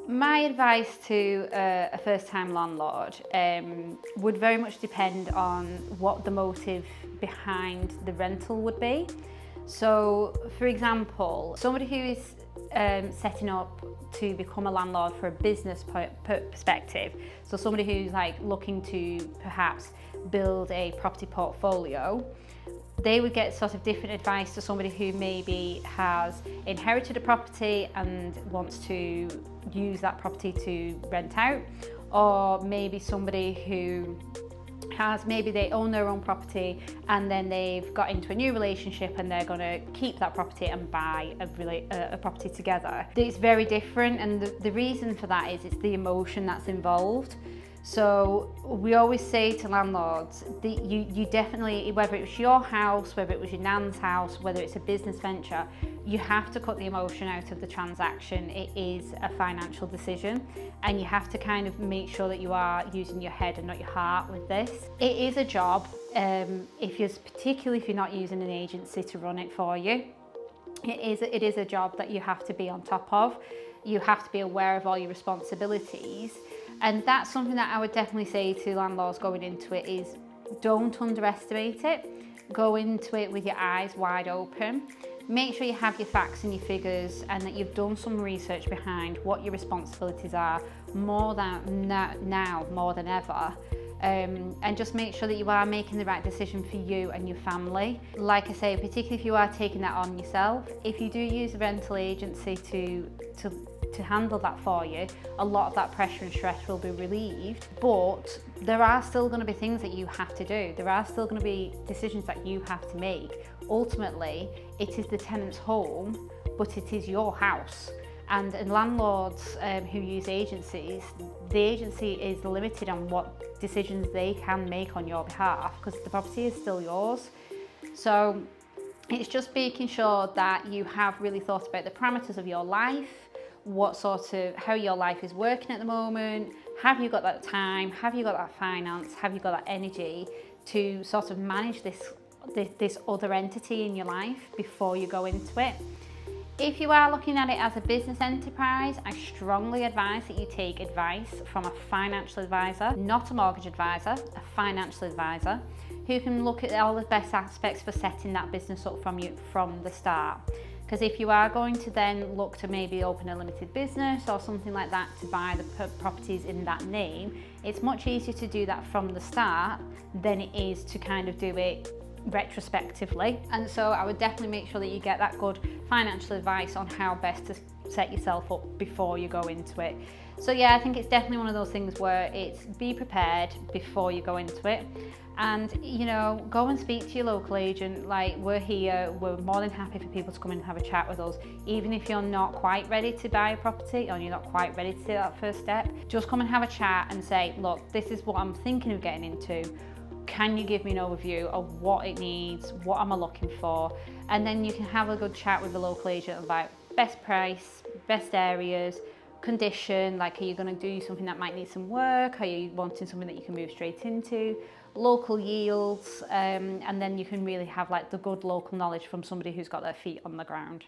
My advice to a first-time landlord would very much depend on what the motive behind the rental would be. So, for example, somebody who is setting up to become a landlord for a business perspective, so somebody who's like looking to perhaps build a property portfolio, they would get sort of different advice to somebody who maybe has inherited a property and wants to use that property to rent out, or maybe somebody who maybe they own their own property and then they've got into a new relationship and they're going to keep that property and buy a property together. It's very different, and the reason for that is it's the emotion that's involved. So we always say to landlords that you definitely, whether it was your house, whether it was your nan's house, whether it's a business venture, you have to cut the emotion out of the transaction. It is a financial decision, and you have to kind of make sure that you are using your head and not your heart with this. It is a job, particularly if you're not using an agency to run it for you. It is a job that you have to be on top of. You have to be aware of all your responsibilities. And that's something that I would definitely say to landlords going into it is don't underestimate it. Go into it with your eyes wide open. Make sure you have your facts and your figures and that you've done some research behind what your responsibilities are more than now more than ever. And just make sure that you are making the right decision for you and your family. Like I say, particularly if you are taking that on yourself, if you do use a rental agency to handle that for you, a lot of that pressure and stress will be relieved. But there are still going to be things that you have to do. There are still going to be decisions that you have to make. Ultimately, it is the tenant's home, but it is your house. And landlords who use agencies, the agency is limited on what decisions they can make on your behalf because the property is still yours. So it's just making sure that you have really thought about the parameters of your life, how your life is working at the moment. Have you got that time? Have you got that finance? Have you got that energy to sort of manage this other entity in your life before you go into it? If you are looking at it as a business enterprise, I strongly advise that you take advice from a financial advisor, not a mortgage advisor, a financial advisor, who can look at all the best aspects for setting that business up from the start. Because if you are going to then look to maybe open a limited business or something like that to buy the properties in that name, it's much easier to do that from the start than it is to kind of do it retrospectively. And so I would definitely make sure that you get that good financial advice on how best to set yourself up before you go into it. So yeah, I think it's definitely one of those things where it's be prepared before you go into it. And go and speak to your local agent. Like, we're here, we're more than happy for people to come in and have a chat with us. Even if you're not quite ready to buy a property or you're not quite ready to take that first step, just come and have a chat and say, look, this is what I'm thinking of getting into. Can you give me an overview of what it needs? What am I looking for? And then you can have a good chat with the local agent about best price, best areas, condition, like are you going to do something that might need some work? Are you wanting something that you can move straight into? Local yields, and then you can really have like the good local knowledge from somebody who's got their feet on the ground.